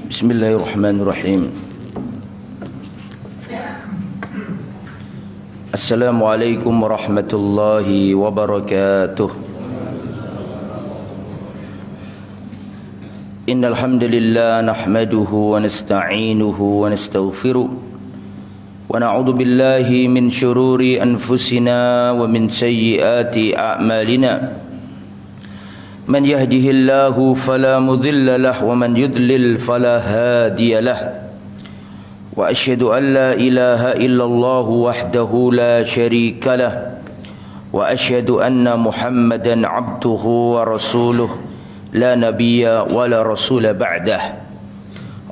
Bismillahirrahmanirrahim. Assalamualaikum warahmatullahi wabarakatuh. Innal hamdalillah nahmaduhu wa nasta'inuhu wa nastaghfiruh wa na'udzu billahi min shururi anfusina wa min sayyiati a'malina. من يهده الله فلا مضل له ومن يضلل فلا هادي له وأشهد أن لا إله إلا الله وحده لا شريك له وأشهد أن محمدا عبده ورسوله لا نبي ولا رسول بعده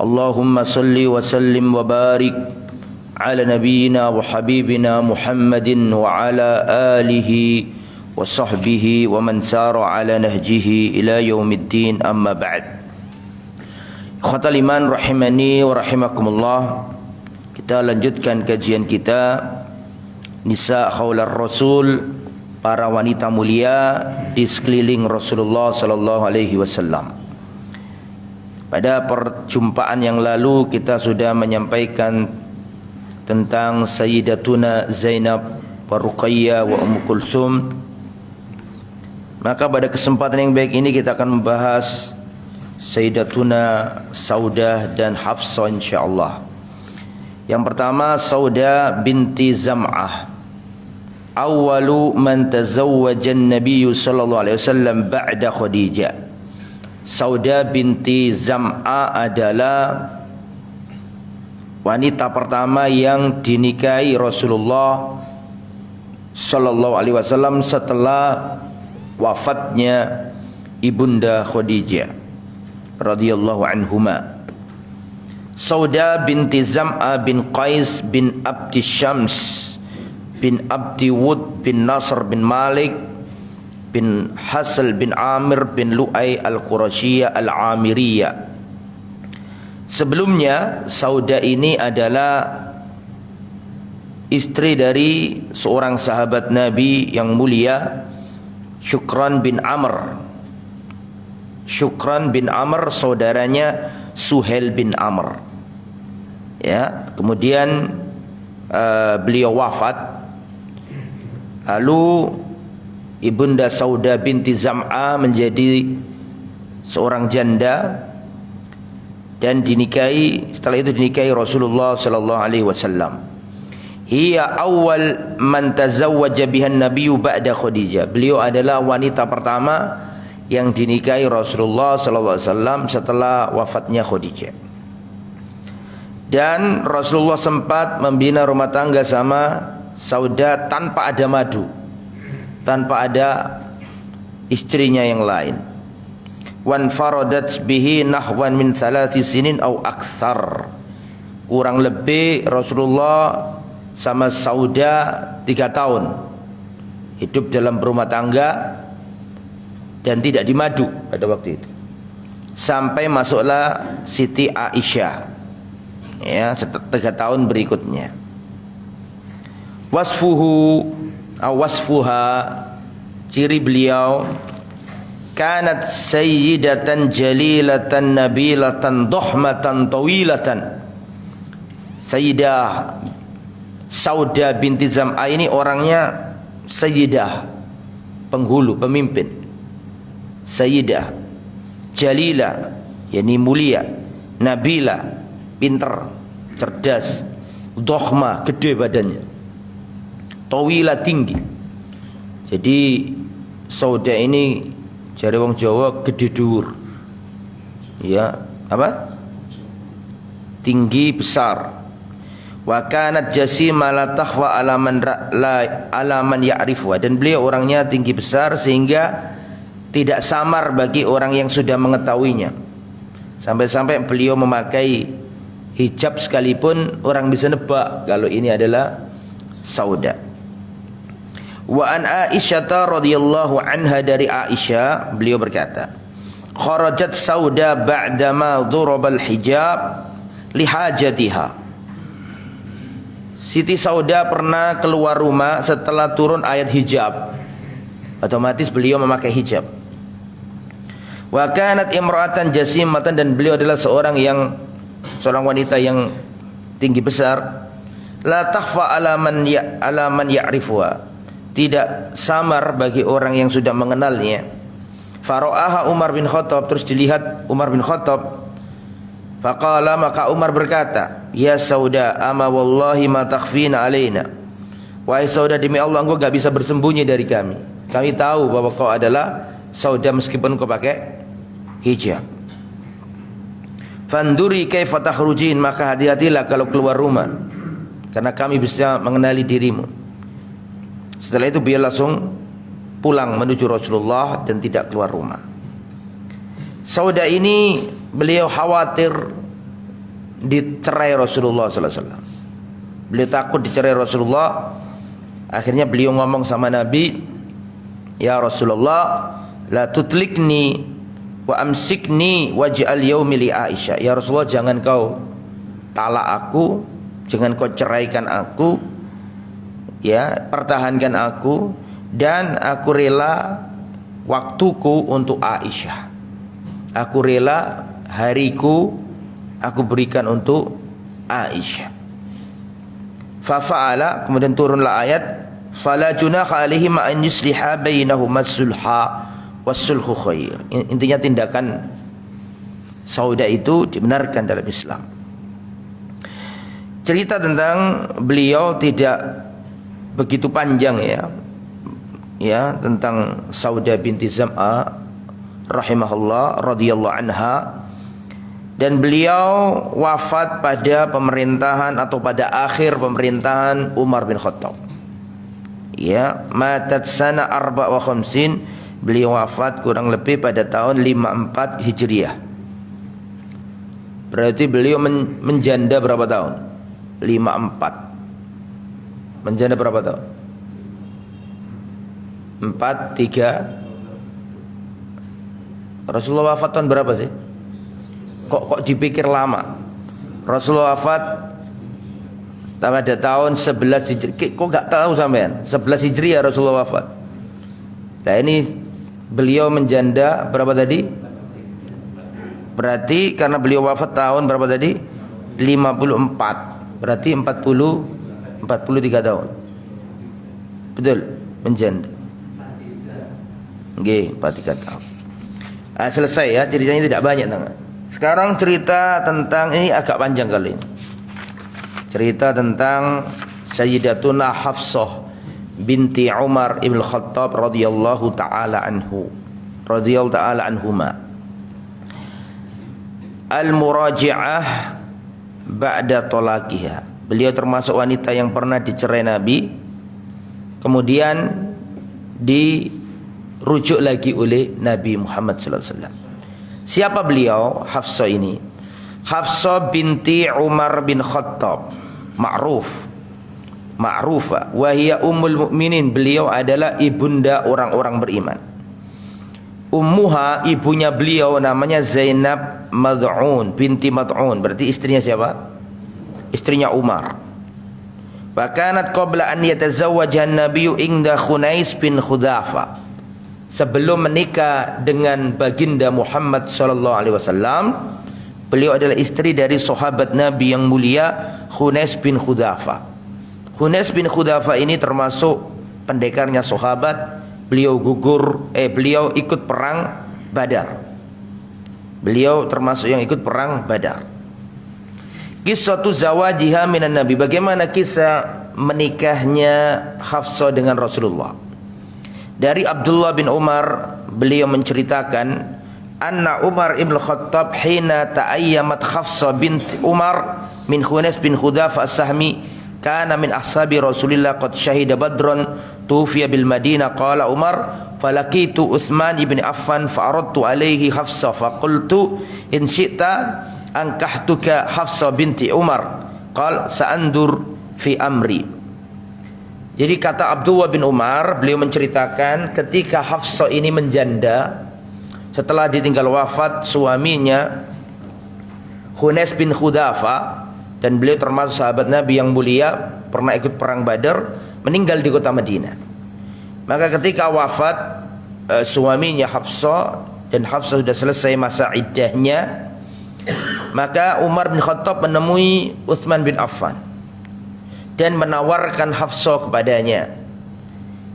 اللهم صل وسلم وبارك على نبينا وحبيبنا محمد وعلى آله wa sahbihi wa man sara ala nahjihi ila yaumiddin, amma ba'd. Ikhwatal iman rahimani wa rahimakumullah. Kita lanjutkan kajian kita Nisa Khaular Rasul, para wanita mulia di sekeliling Rasulullah sallallahu alaihi wasallam. Pada perjumpaan yang lalu kita sudah menyampaikan tentang Sayyidatuna Zainab wa Ruqayyah wa Ummu Kulsum. Maka pada kesempatan yang baik ini kita akan membahas Sayyidatuna Saudah dan Hafsah insyaallah. Yang pertama, Saudah binti Zam'ah. Awwalu man tazawwaja an-nabiy sallallahu alaihi wasallam ba'da Khadijah. Saudah binti Zam'ah adalah wanita pertama yang dinikahi Rasulullah sallallahu alaihi wasallam setelah wafatnya ibunda Khadijah radhiyallahu anhuma. Saudah binti Zam'ah bin Qais bin Abdi Syams bin Abdi Wud bin Nasr bin Malik bin Hasal bin Amir bin Lu'ay al-Qurasyiyah al-Amiriyah. Sebelumnya Saudah ini adalah istri dari seorang sahabat Nabi yang mulia, Syukran bin Amr. Syukran bin Amr saudaranya Suhail bin Amr. Ya, kemudian beliau wafat. Lalu ibunda Saudah binti Zam'ah menjadi seorang janda dan dinikahi, setelah itu dinikahi Rasulullah sallallahu alaihi wasallam. Hiya awal man tazawwaja bihan nabiyyu ba'da Khadijah. Beliau adalah wanita pertama yang dinikahi Rasulullah sallallahu alaihi wasallam setelah wafatnya Khadijah. Dan Rasulullah sempat membina rumah tangga sama Saudah tanpa ada madu, tanpa ada istrinya yang lain. Wan faradat bihi nahwan min 3 sinin au aktsar. Kurang lebih Rasulullah sama Saudah 3 tahun hidup dalam berumah tangga dan tidak dimadu pada waktu itu, sampai masuklah Siti Aisyah, ya, 3 tahun berikutnya. Wasfuha, ciri beliau, kanat sayyidatan jalilatan nabilatan dohmatan tawilatan. Sayyidah Saudah binti Zam'ah ini orangnya sayyidah, penghulu, pemimpin. Sayyidah, jalila, yakni mulia, nabila, pinter, cerdas, dokhma, gede badannya, tawila, tinggi. Jadi Saudah ini jare wong Jawa gede dhuwur. Ya, apa? Tinggi, besar. Wa kanat jasima la takhfa ala man ya'rifuha. Dan beliau orangnya tinggi besar sehingga tidak samar bagi orang yang sudah mengetahuinya. Sampai-sampai beliau memakai hijab sekalipun orang bisa nebak kalau ini adalah Saudah. Wa an Aisyah radhiyallahu anha, dari Aisyah beliau berkata, kharajat Saudah ba'dama dhuraba al-hijab li hajatiha. Siti Saudah pernah keluar rumah setelah turun ayat hijab. Otomatis beliau memakai hijab. Wa kanat imra'atan jasimatan, dan beliau adalah seorang wanita yang tinggi besar. La takhfa ala man ya'rifuha, tidak samar bagi orang yang sudah mengenalnya. Fara'aha Umar bin Khattab, terus dilihat Umar bin Khattab. Faqala, maka Umar berkata, ya Sauda, ama wallahi ma takhfina alaina. Wahai Sauda, demi Allah engkau gak bisa bersembunyi dari kami. Kami tahu bahwa kau adalah Sauda meskipun kau pakai hijab. Fanduri kaifa takhrujin, maka hati-hatilah kalau keluar rumah, karena kami bisa mengenali dirimu. Setelah itu beliau langsung pulang menuju Rasulullah dan tidak keluar rumah. Sauda ini beliau khawatir dicerai Rasulullah sallallahu alaihi wasallam. Beliau takut dicerai Rasulullah. Akhirnya beliau ngomong sama Nabi, ya Rasulullah, la tutlikni wa amsikni waj'al yaumi li Aisyah. Ya Rasulullah, jangan kau talak aku, jangan kau ceraikan aku, ya, pertahankan aku, dan aku rela waktuku untuk Aisyah. Aku rela hariku aku berikan untuk Aisyah. Fa fa'ala, kemudian turunlah ayat, fala junaha alaihim an yusliha bainahuma sulha wassulhu khair. Intinya tindakan Sauda itu dibenarkan dalam Islam. Cerita tentang beliau tidak begitu panjang ya, tentang Sauda binti Zam'a rahimahullah radhiyallahu anha, dan beliau wafat pada pemerintahan atau pada akhir pemerintahan Umar bin Khattab. Ya, matat sana 54, beliau wafat kurang lebih pada tahun 54 Hijriah. Berarti beliau menjanda berapa tahun? 54. Menjanda berapa tahun? 4, 3. Rasulullah wafat tahun berapa sih? Kok dipikir lama? Rasulullah wafat pada tahun 11 Hijriah. Kok gak tahu sampean? 11 Hijriah Rasulullah wafat. Nah ini beliau menjanda berapa tadi? Berarti karena beliau wafat tahun berapa tadi? 54. Berarti 43 tahun. Betul, menjanda. Nggih, 43 tahun. Selesai ya, ceritanya tidak banyak tangan. Sekarang cerita tentang, ini agak panjang kali ini. Cerita tentang Sayyidatuna Hafsah binti Umar ibn Khattab radhiyallahu taala anhuma. Al-muraji'ah ba'da talaqiha. Beliau termasuk wanita yang pernah dicerai Nabi, kemudian dirujuk lagi oleh Nabi Muhammad sallallahu alaihi wasallam. Siapa beliau? Hafsah ini. Hafsah binti Umar bin Khattab, ma'rufa, wa hiya ummul mukminin. Beliau adalah ibunda orang-orang beriman. Ummuha, ibunya beliau namanya Zainab Mad'un binti Mad'un. Berarti istrinya siapa? Istrinya Umar. Wa kanat qabla an yatazawwaja an-nabiyyu inda Khunais bin Khudzafa. Sebelum menikah dengan baginda Muhammad sallallahu alaihi wasallam, beliau adalah istri dari sahabat Nabi yang mulia Khunais bin Khudzafa. Khunais bin Khudzafa ini termasuk pendekarnya sahabat. Beliau beliau ikut perang Badar. Beliau termasuk yang ikut perang Badar. Qissatu zawajiha minan Nabi. Bagaimana kisah menikahnya Hafsah dengan Rasulullah? Dari Abdullah bin Umar, beliau menceritakan, anna Umar ibn Khattab hina ta'ayyamat Hafsah bint Umar min Khunais bin Khudzafa as-Sahmi kana min ashabi Rasulillah qad syahida Badran tufiya bil Madinah. Qala Umar falakitu Uthman ibn Affan fa'aradtu alaihi Hafsah faqultu in syi'ta ankahtuka Hafsah binti Umar. Qal sa'andur fi amri. Jadi kata Abdullah bin Umar, beliau menceritakan ketika Hafsah ini menjanda setelah ditinggal wafat suaminya Khunais bin Khudzafa, dan beliau termasuk sahabat Nabi yang mulia, pernah ikut perang Badar, meninggal di kota Madinah. Maka ketika wafat suaminya Hafsah, dan Hafsah sudah selesai masa iddahnya, maka Umar bin Khattab menemui Utsman bin Affan dan menawarkan Hafsah kepadanya.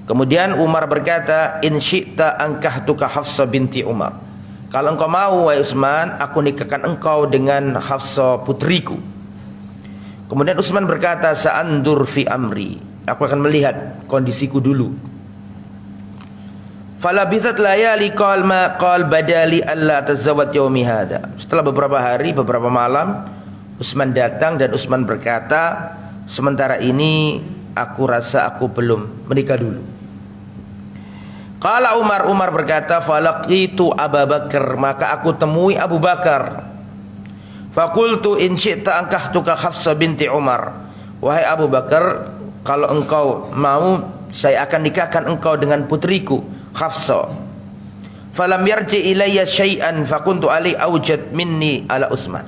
Kemudian Umar berkata, "In syi'ta ankahtuka Hafsah binti Umar." Kalau engkau mau wahai Utsman, aku nikahkan engkau dengan Hafsah putriku. Kemudian Utsman berkata, "Sa'andur fi amri." Aku akan melihat kondisiku dulu. Falabithat layali qal ma qal badali alla tazawwaj yaumi hada. Setelah beberapa hari, beberapa malam, Utsman datang dan Utsman berkata, "Sementara ini aku rasa aku belum menikah dulu." Qala Umar berkata, "Falaqitu Abu Bakar." Maka aku temui Abu Bakar. Faqultu in syi'ta ankahtuka Hafsah binti Umar. Wahai Abu Bakar, kalau engkau mau, saya akan nikahkan engkau dengan putriku Hafsah. Falam yarji ilayya syai'an fakuntu ali aujad minni ala Utsman.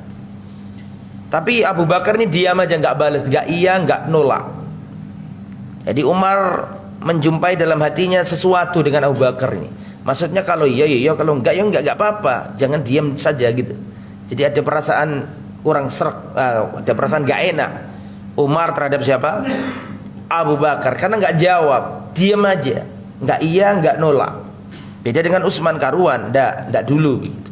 Tapi Abu Bakar ini diam aja, enggak balas, enggak iya, enggak nolak. Jadi Umar menjumpai dalam hatinya sesuatu dengan Abu Bakar ini. Maksudnya kalau iya, kalau enggak ya enggak apa-apa. Jangan diam saja gitu. Jadi ada perasaan kurang serak, ada perasaan enggak enak Umar terhadap siapa? Abu Bakar, karena enggak jawab, diam aja. Enggak iya, enggak nolak. Beda dengan Utsman karuan, enggak dulu gitu.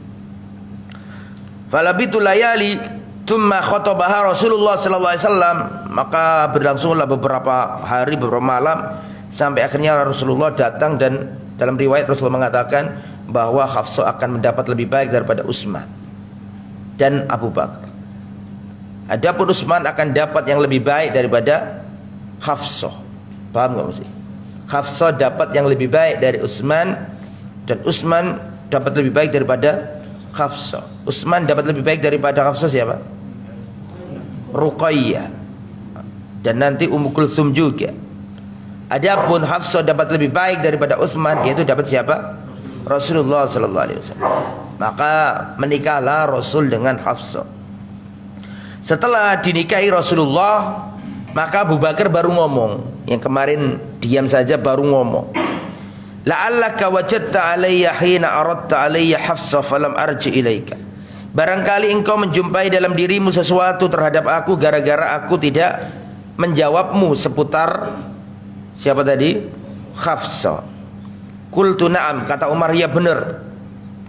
Falabitu layali thumma khatabaha Rasulullah sallallahu alaihi wasallam. Maka berlangsunglah beberapa hari, beberapa malam, sampai akhirnya Rasulullah datang, dan dalam riwayat Rasulullah mengatakan bahwa Hafsah akan mendapat lebih baik daripada Utsman dan Abu Bakar. Adapun Utsman akan dapat yang lebih baik daripada Hafsah. Paham enggak mesti? Hafsah dapat yang lebih baik dari Utsman, dan Utsman dapat lebih baik daripada Hafsah. Utsman dapat lebih baik daripada Hafsah siapa? Ruqayyah. Dan nanti Ummu Kulthum juga. Adapun Hafsah dapat lebih baik daripada Utsman, yaitu dapat siapa? Rasulullah sallallahu alaihi wasallam. Maka menikahlah Rasul dengan Hafsah. Setelah dinikahi Rasulullah, maka Abu Bakar baru ngomong. Yang kemarin diam saja baru ngomong. La'allaka wajadta alayya hina aradta alayya Hafsah falam arji ilaika. Barangkali engkau menjumpai dalam dirimu sesuatu terhadap aku gara-gara aku tidak menjawabmu seputar siapa tadi? Hafsah. Qultu na'am, kata Umar, ya benar.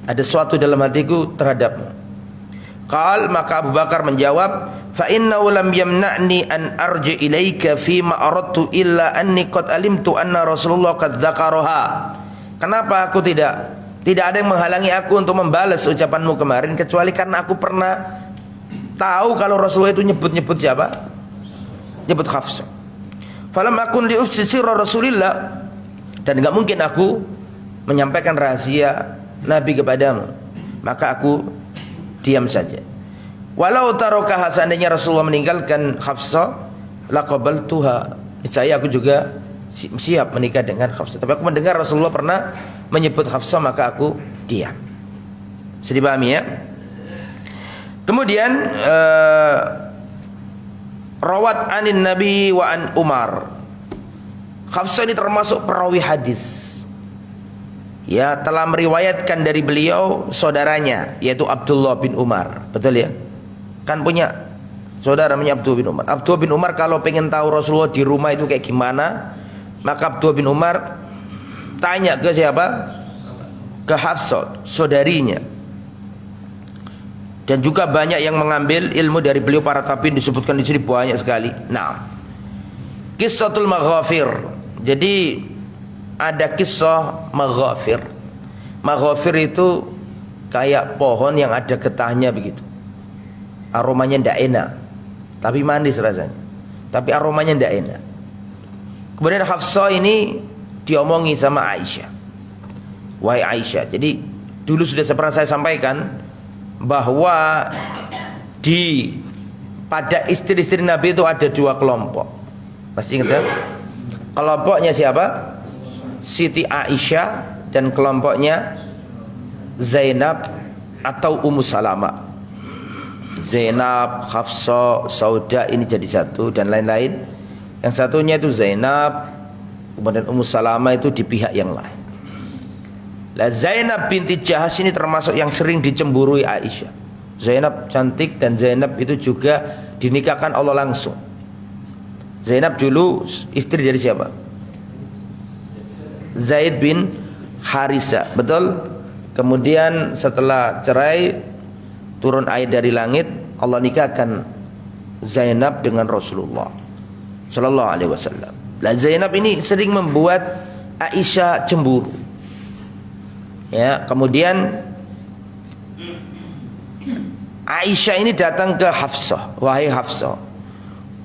Ada sesuatu dalam hatiku terhadapmu. Qal, maka Abu Bakar menjawab, fa innahu lam yamna'ni an arji ilaika fima aradtu illa anni qad alimtu anna Rasulullah qad dzakaraha. Kenapa aku tidak ada yang menghalangi aku untuk membalas ucapanmu kemarin, kecuali karena aku pernah tahu kalau Rasulullah itu nyebut siapa? Nyebut Hafsah. Falam akun li ufsi sirra Rasulillah, dan enggak mungkin aku menyampaikan rahasia Nabi kepadamu, maka aku diam saja. Walau tarokah, seandainya Rasulullah meninggalkan Hafsah, laqabaltuha, saya aku juga siap menikah dengan Hafsah. Tapi aku mendengar Rasulullah pernah menyebut Hafsah, maka aku diam. Bisa dipahami ya? Kemudian rawat anin Nabi wa an Umar. Hafsah ini termasuk perawi hadis. Ya, telah meriwayatkan dari beliau saudaranya, yaitu Abdullah bin Umar. Betul ya? Kan punya saudara namanya Abdullah bin Umar. Abdullah bin Umar kalau pengen tahu Rasulullah di rumah itu kayak gimana, maka Abdullah bin Umar tanya ke siapa? Ke Hafsah, saudarinya. Dan juga banyak yang mengambil ilmu dari beliau, para tabi'in disebutkan di sini banyak sekali. Nah, Qissatul Maghafir. Jadi ada kisah maghafir. Maghafir itu kayak pohon yang ada getahnya begitu. Aromanya tidak enak, tapi manis rasanya. Tapi aromanya tidak enak. Kemudian Hafsah ini diomongi sama Aisyah. Wahai Aisyah, jadi dulu sudah pernah saya sampaikan bahwa pada istri-istri Nabi itu ada dua kelompok. Masih ingat ya? Kelompoknya siapa? Siti Aisyah, dan kelompoknya Zainab atau Ummu Salamah. Zainab, Hafsah, Sauda ini jadi satu, dan lain-lain. Yang satunya itu Zainab, kemudian Ummu Salamah itu di pihak yang lain. Lah Zainab binti Jahasy ini termasuk yang sering dicemburui Aisyah. Zainab cantik dan Zainab itu juga dinikahkan Allah langsung. Zainab dulu istri dari siapa? Zaid bin Harisa, betul? Kemudian setelah cerai turun ayat dari langit, Allah nikahkan Zainab dengan Rasulullah Sallallahu Alaihi Wasallam. Lah Zainab ini sering membuat Aisyah cemburu. Ya, kemudian Aisyah ini datang ke Hafsah, wahai Hafsah,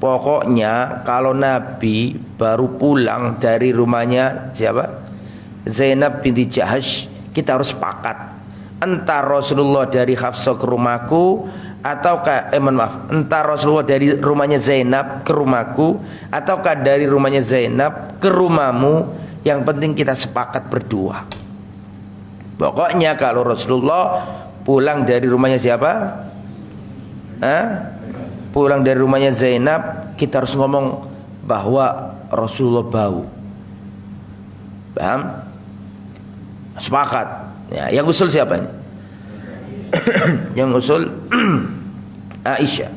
pokoknya kalau Nabi baru pulang dari rumahnya siapa? Zainab binti Jahash, kita harus sepakat entar Rasulullah dari Hafsah ke rumahku ataukah entar Rasulullah dari rumahnya Zainab ke rumahku ataukah dari rumahnya Zainab ke rumahmu, yang penting kita sepakat berdua. Pokoknya kalau Rasulullah pulang dari rumahnya siapa? Pulang dari rumahnya Zainab, kita harus ngomong bahwa Rasulullah bau. Paham? Sepakat. Ya, yang usul siapa ini? Yang usul Aisyah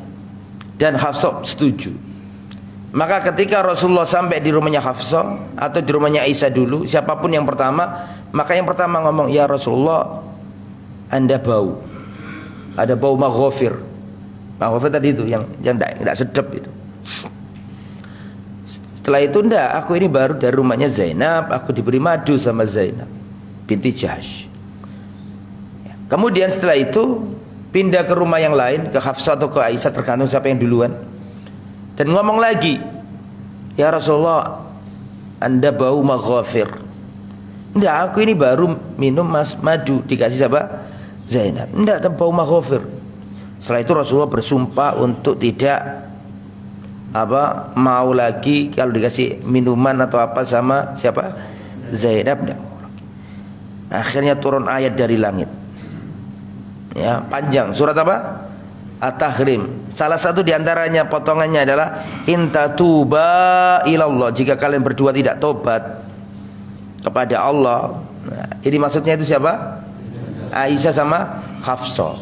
dan Hafsah setuju. Maka ketika Rasulullah sampai di rumahnya Hafsah atau di rumahnya Aisyah dulu, siapapun yang pertama, maka yang pertama ngomong, ya Rasulullah, Anda bau. Ada bau maghfir. Maghfir tadi itu yang tidak sedap itu. Setelah itu enggak, aku ini baru dari rumahnya Zainab, aku diberi madu sama Zainab binti Jahsh. Kemudian setelah itu pindah ke rumah yang lain, ke Hafsah atau ke Aisyah, tergantung siapa yang duluan. Dan ngomong lagi, ya Rasulullah, Anda bau maghfir. Enggak, aku ini baru minum madu dikasih siapa? Zainab. Enggak, bau maghfir. Setelah itu Rasulullah bersumpah untuk tidak mau lagi kalau dikasih minuman atau apa sama siapa? Zainab. Enggak mau lagi. Akhirnya turun ayat dari langit. Ya, panjang. Surat apa? At-Tahrim. Salah satu diantaranya potongannya adalah intatuba ilallah, jika kalian berdua tidak tobat kepada Allah. Nah, ini maksudnya itu siapa? Aisyah sama Hafsah.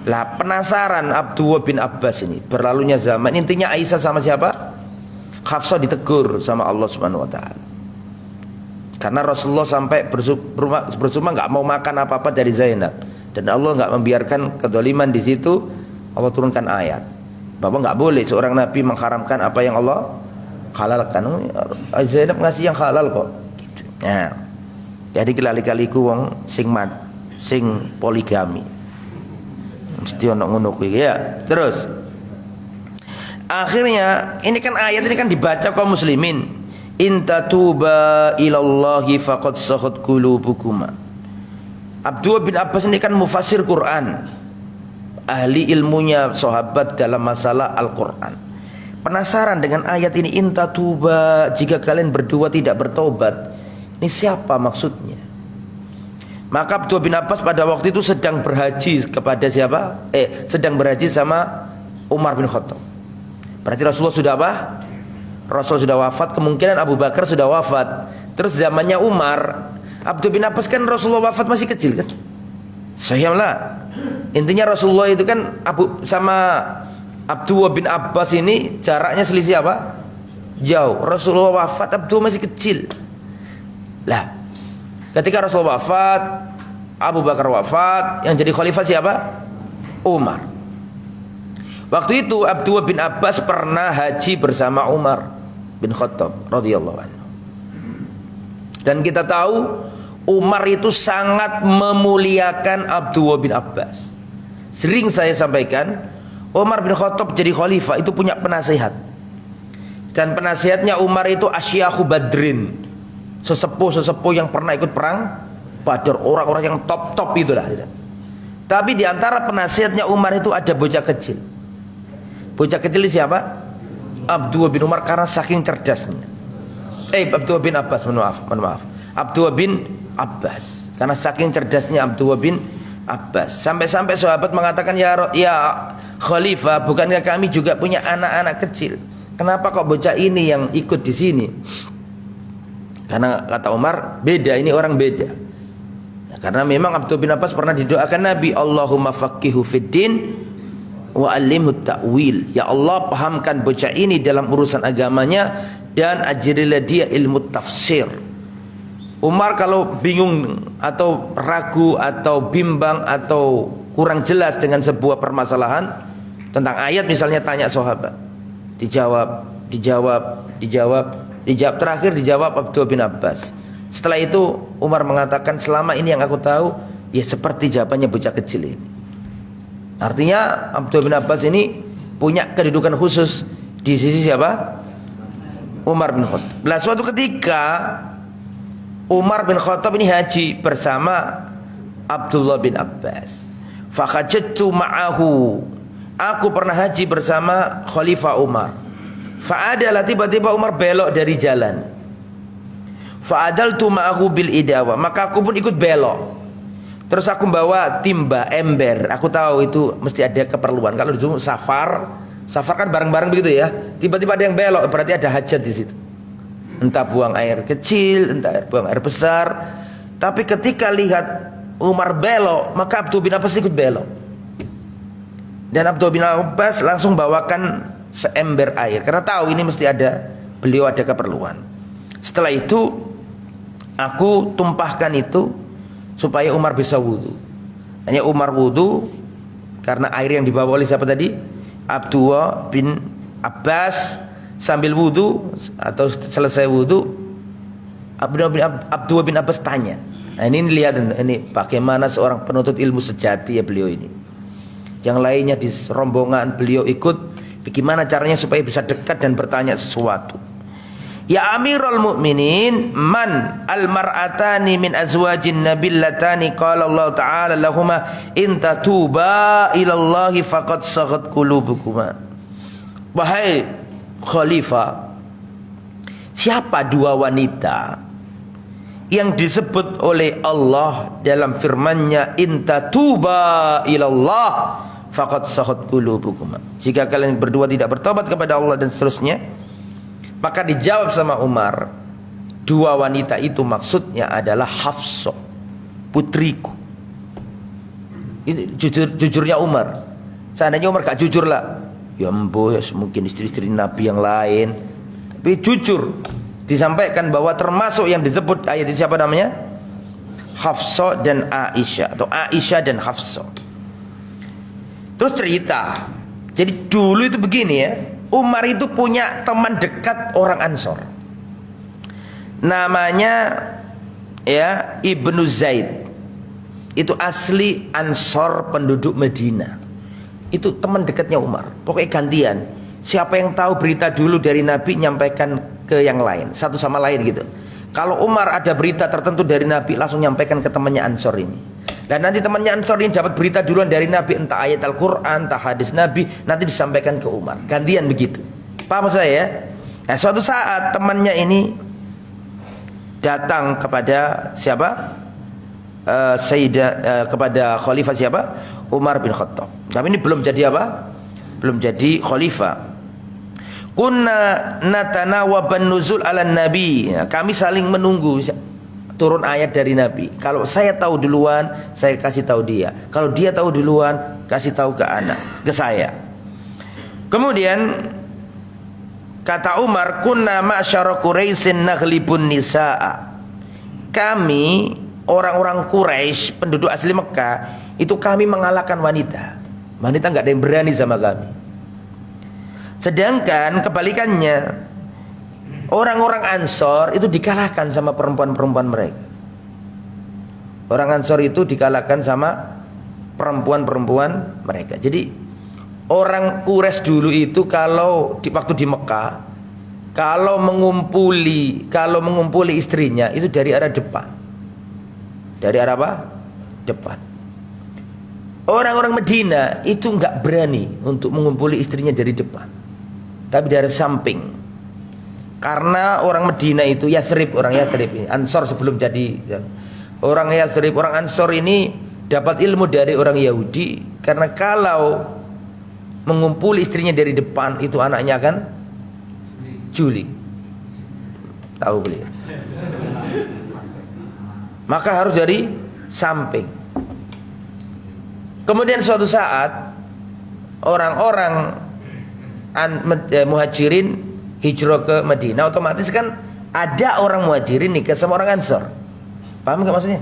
Lah penasaran Abdullah bin Abbas ini, berlalunya zaman. Intinya Aisyah sama siapa? Hafsah ditegur sama Allah Subhanahu wa taala. Karena Rasulullah sampai bersumah nggak mau makan apa-apa dari Zainab. Dan Allah nggak membiarkan kedoliman di situ. Allah turunkan ayat bahwa nggak boleh seorang nabi mengharamkan apa yang Allah halalkan. Zainab ngasih yang halal kok. Gitu. Nah, jadi kali-kaliku wong sing poligami. Mesti ono ngono kuwi ya. Terus akhirnya ini kan ayat ini kan dibaca kaum muslimin. In tatuba ilallahi faqad sahat qulubukuma. Abdullah bin Abbas ini kan mufassir Quran, ahli ilmunya sahabat dalam masalah Al-Quran. Penasaran dengan ayat ini, intatuba, jika kalian berdua tidak bertobat. Ini siapa maksudnya? Maka Abdullah bin Abbas pada waktu itu sedang berhaji kepada siapa? Sedang berhaji sama Umar bin Khattab. Berarti Rasulullah sudah apa? Rasul sudah wafat, kemungkinan Abu Bakar sudah wafat. Terus zamannya Umar, Abdullah bin Abbas kan Rasulullah wafat masih kecil kan? Sahihlah. Intinya Rasulullah itu kan sama Abdullah bin Abbas ini jaraknya selisih apa? Jauh. Rasulullah wafat, Abdullah masih kecil. Lah, ketika Rasulullah wafat, Abu Bakar wafat, yang jadi khalifah siapa? Umar. Waktu itu Abdullah bin Abbas pernah haji bersama Umar bin Khattab radhiyallahu anhu. Dan kita tahu Umar itu sangat memuliakan Abdullah bin Abbas. Sering saya sampaikan, Umar bin Khattab jadi khalifah itu punya penasihat. Dan penasihatnya Umar itu Asyyahu Badrin, sesepuh-sesepuh yang pernah ikut perang Badar, orang-orang yang top-top itulah. Tapi di antara penasihatnya Umar itu ada bocah kecil. Bocah kecil ini siapa? Abdullah bin Umar, karena saking cerdasnya. Abdullah bin Abbas, mohon maaf. Abdullah bin Abbas, karena saking cerdasnya Abdullah bin Abbas. Sampai-sampai sahabat mengatakan, ya Khalifah, bukankah kami juga punya anak-anak kecil? Kenapa kok bocah ini yang ikut di sini? Karena kata Umar, beda, ini orang beda. Karena memang Abdullah bin Abbas pernah didoakan Nabi, Allahumma faqihu fiddin wa alimhu ta'wil. Ya Allah, pahamkan bocah ini dalam urusan agamanya dan ajarilah dia ilmu tafsir. Umar kalau bingung atau ragu atau bimbang atau kurang jelas dengan sebuah permasalahan tentang ayat, misalnya tanya sahabat, dijawab. Terakhir dijawab Abdullah bin Abbas. Setelah itu Umar mengatakan, selama ini yang aku tahu ya seperti jawabannya bocah kecil ini. Artinya Abdullah bin Abbas ini punya kedudukan khusus di sisi siapa? Umar bin Khattab. Nah, suatu ketika Umar bin Khattab ini haji bersama Abdullah bin Abbas. Fakhajatu ma'ahu. Aku pernah haji bersama Khalifah Umar. Fa'adalah, tiba-tiba Umar belok dari jalan. Fa'adaltu ma'ahu bil idawa. Maka aku pun ikut belok. Terus aku bawa timba, ember. Aku tahu itu mesti ada keperluan. Kalau dulu safar kan bareng-bareng begitu ya. Tiba-tiba ada yang belok, berarti ada hajat di situ. Entah buang air kecil, entah buang air besar. Tapi ketika lihat Umar belok, maka Abdullah bin Abbas ikut belok. Dan Abdullah bin Abbas langsung bawakan seember air, karena tahu ini mesti beliau ada keperluan. Setelah itu aku tumpahkan itu supaya Umar bisa wudhu. Hanya Umar wudhu karena air yang dibawa oleh siapa tadi? Abdullah bin Abbas. Sambil wudhu atau selesai wudhu, Abdullah bin Abbas tanya. Nah, ini lihat ini bagaimana seorang penuntut ilmu sejati ya beliau ini. Yang lainnya di rombongan beliau ikut, bagaimana caranya supaya bisa dekat dan bertanya sesuatu. Ya Amirul Mukminin, man al-mar'atani min azwajin nabil latani qala Allah Ta'ala lahuma in tatuba ila Allah faqad saghat qulubukuma. Wahai Khalifah, siapa dua wanita yang disebut oleh Allah dalam firman-Nya in tatuba ila Allah faqad saghat qulubukuma. Jika kalian berdua tidak bertobat kepada Allah dan seterusnya. Maka dijawab sama Umar, dua wanita itu maksudnya adalah Hafsah, putriku. Ini jujurnya Umar. Seandainya Umar gak jujur lah, ya embo ya mungkin istri-istri Nabi yang lain. Tapi jujur disampaikan bahwa termasuk yang disebut ayat ini siapa namanya? Hafsah dan Aisyah, atau Aisyah dan Hafsah. Terus cerita. Jadi dulu itu begini ya, Umar itu punya teman dekat orang Ansor. Namanya ya Ibnu Zaid. Itu asli Ansor, penduduk Madinah. Itu teman dekatnya Umar. Pokoknya gantian. Siapa yang tahu berita dulu dari Nabi nyampaikan ke yang lain, satu sama lain gitu. Kalau Umar ada berita tertentu dari Nabi, langsung nyampaikan ke temannya Ansor ini. Dan nanti temannya Ansor ini dapat berita duluan dari Nabi, entah ayat Al-Quran, entah hadis Nabi, nanti disampaikan ke Umar. Gantian begitu. Paham saya ya? Nah, suatu saat temannya ini datang kepada siapa? Kepada Khalifah siapa? Umar bin Khattab. Tapi ini belum jadi apa? Belum jadi Khalifah. Kunna natanawaban nuzul ala Nabi. Nah, kami saling menunggu turun ayat dari Nabi. Kalau saya tahu duluan, saya kasih tahu dia. Kalau dia tahu duluan, kasih tahu ke saya. Kemudian kata Umar, kunna ma'syara Quraisyin naghlibun nisaa. Kami orang-orang Quraisy, penduduk asli Mekah, itu kami mengalahkan wanita. Wanita nggak ada yang berani sama kami. Sedangkan kebalikannya, orang-orang Ansor itu dikalahkan sama perempuan-perempuan mereka. Orang Ansor itu dikalahkan sama perempuan-perempuan mereka. Jadi orang Quraisy dulu itu kalau waktu di Mekah, kalau mengumpuli istrinya itu dari arah depan. Dari arah apa? Depan. Orang-orang Medina itu nggak berani untuk mengumpuli istrinya dari depan, tapi dari samping. Karena orang Medina itu orang Yathrib, Ansor sebelum jadi orang Yathrib, orang Ansor ini dapat ilmu dari orang Yahudi. Karena kalau mengumpuli istrinya dari depan, itu anaknya akan juli. Tahu beliau. Maka harus dari samping. Kemudian suatu saat orang-orang muhajirin hijrah ke Madinah, otomatis kan ada orang muhajirin nikah sama orang Ansor. Paham nggak maksudnya?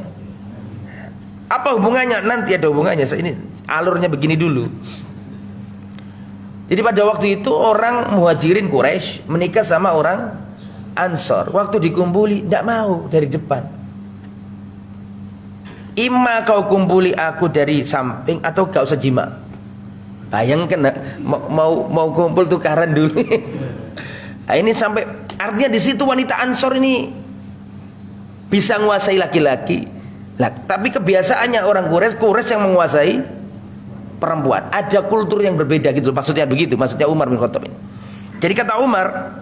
Apa hubungannya? Nanti ada hubungannya. Ini alurnya begini dulu. Jadi pada waktu itu orang muhajirin Quraisy menikah sama orang Ansor. Waktu dikumpuli tidak mau dari depan. Ima kau kumpuli aku dari samping atau gak usah jima. Bayangkan mau kumpul tukaran dulu. Nah, ini sampai artinya di situ wanita Ansor ini bisa menguasai laki-laki. Lah, tapi kebiasaannya orang Quraisy yang menguasai perempuan. Ada kultur yang berbeda gitu. Maksudnya begitu. Maksudnya Umar bin Khattab ini. Jadi kata Umar,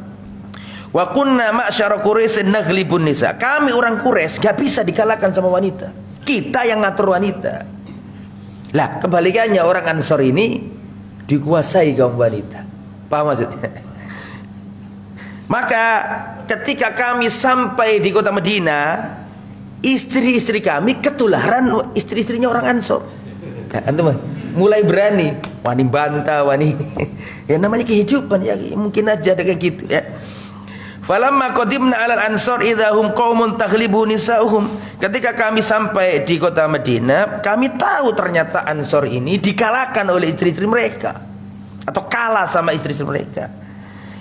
wa kunna ma'syara Quraisy naghlibun nisa. Kami orang Quraisy gak bisa dikalahkan sama wanita. Kita yang ngatur wanita. Lah kebalikannya orang Ansor ini dikuasai kaum wanita. Paham maksudnya? Maka ketika kami sampai di kota Madinah, istri-istri kami ketularan istri-istrinya orang Ansor. Nah, antum mulai berani, wani bantah, wani ya namanya kehidupan ya, mungkin aja ada kayak gitu ya. Falamma qadimna 'alal ansor idahum qaumun taghlibu nisa'uhum. Ketika kami sampai di kota Madinah, kami tahu ternyata Ansor ini dikalahkan oleh istri-istri mereka atau kalah sama istri-istri mereka.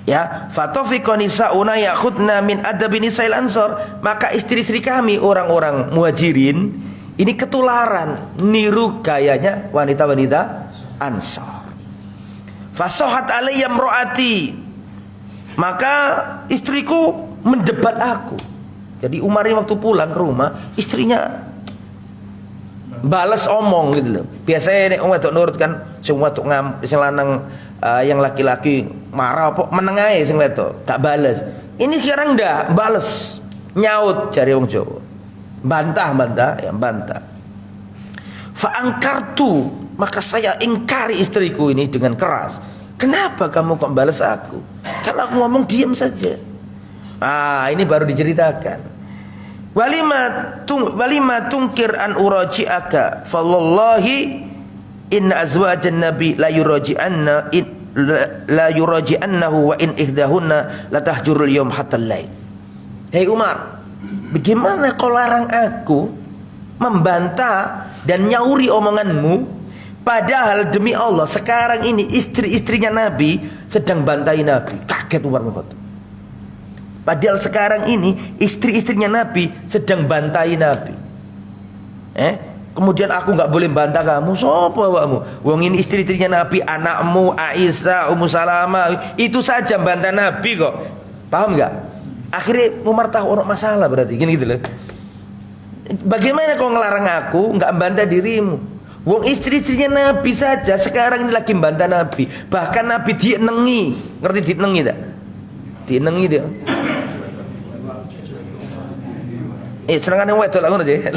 Ya, fatafiqa nisa'una yakhudna min adabi nisa'il ansor. Maka istri-istri kami orang-orang muhajirin ini ketularan niru gayanya wanita-wanita Ansor. Fasohat alayya imraati. Maka istriku mendebat aku. Jadi Umar ini waktu pulang ke rumah, istrinya balas omong gitu loh. Biasanya nek wong wedok nurut kan, sing wedok sing lanang yang laki-laki marah apa menengae sing wedok, gak balas. Ini sekarang ndak balas, nyaut jari wong Jawa. Bantah, ya bantah. Fa angkartu, maka saya ingkari istriku ini dengan keras. Kenapa kamu kok balas aku? Kalau aku ngomong diam saja. Ini baru diceritakan. Walima tungkir an uraji'aka. Fallahi inna azwajan nabi la yuraji'annahu wa in ihdahunna la tahjurul yawm hatta al-lail. Hei Umar, bagaimana kau larang aku membantah dan nyauri omonganmu? Padahal demi Allah sekarang ini istri-istrinya Nabi sedang bantai Nabi. Kaget Umar bin Khattab. Padahal sekarang ini istri-istrinya Nabi sedang bantai Nabi. Kemudian aku nggak boleh bantah kamu. Sopo awakmu? Wong ini istri-istrinya Nabi, anakmu Aisyah, Ummu Salamah, itu saja bantah Nabi kok. Paham nggak? Akhirnya Umar tahu orang masalah berarti gini gitu loh. Bagaimana kau ngelarang aku nggak bantah dirimu? Wong istri-istrinya Nabi saja sekarang ini lagi bantah Nabi. Bahkan Nabi dienengi. Ngerti dienengi tak? Dienengi dia. Serangan yang wedok lah ngono aja.